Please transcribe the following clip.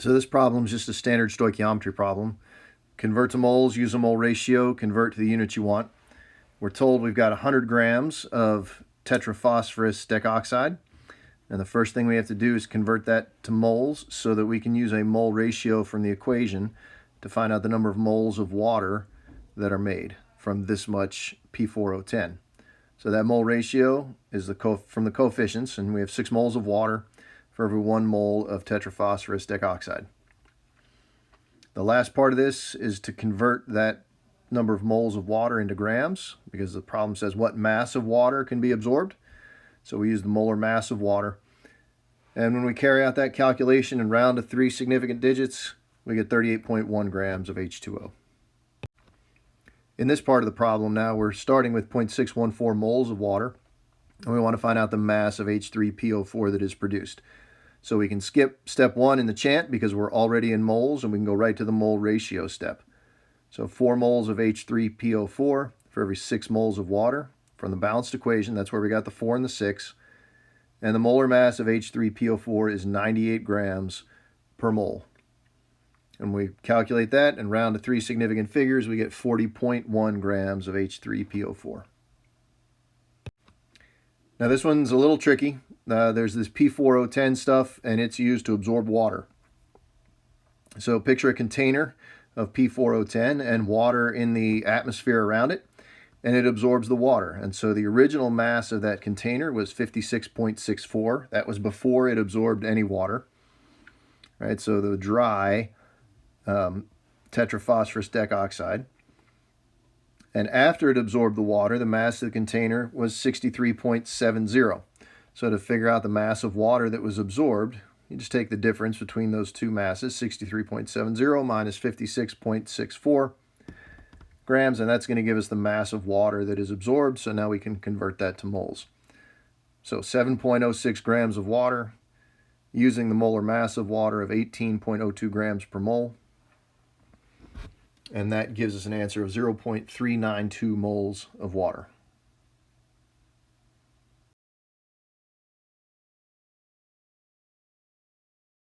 So this problem is just a standard stoichiometry problem. Convert to moles, use a mole ratio, convert to the units you want. We're told we've got 100 grams of tetraphosphorus decoxide. And the first thing we have to do is convert that to moles so that we can use a mole ratio from the equation to find out the number of moles of water that are made from this much P4O10. So that mole ratio is from the coefficients, and we have 6 moles of water for every 1 mole of tetraphosphorus decoxide. The last part of this is to convert that number of moles of water into grams, because the problem says what mass of water can be absorbed. So we use the molar mass of water. And when we carry out that calculation and round to 3 significant digits, we get 38.1 grams of H2O. In this part of the problem now, we're starting with 0.614 moles of water, and we want to find out the mass of H3PO4 that is produced. So we can skip step 1 in the chant because we're already in moles, and we can go right to the mole ratio step. So 4 moles of H3PO4 for every 6 moles of water from the balanced equation. That's where we got the 4 and the 6. And the molar mass of H3PO4 is 98 grams per mole. And we calculate that and round to 3 significant figures, we get 40.1 grams of H3PO4. Now this one's a little tricky. There's this P4O10 stuff, and it's used to absorb water. So picture a container of P4O10 and water in the atmosphere around it, and it absorbs the water. And so the original mass of that container was 56.64. That was before it absorbed any water. Right, so the dry tetraphosphorus decoxide. And after it absorbed the water, the mass of the container was 63.70. So to figure out the mass of water that was absorbed, you just take the difference between those two masses, 63.70 minus 56.64 grams, and that's going to give us the mass of water that is absorbed. So now we can convert that to moles. So 7.06 grams of water using the molar mass of water of 18.02 grams per mole. And that gives us an answer of 0.392 moles of water.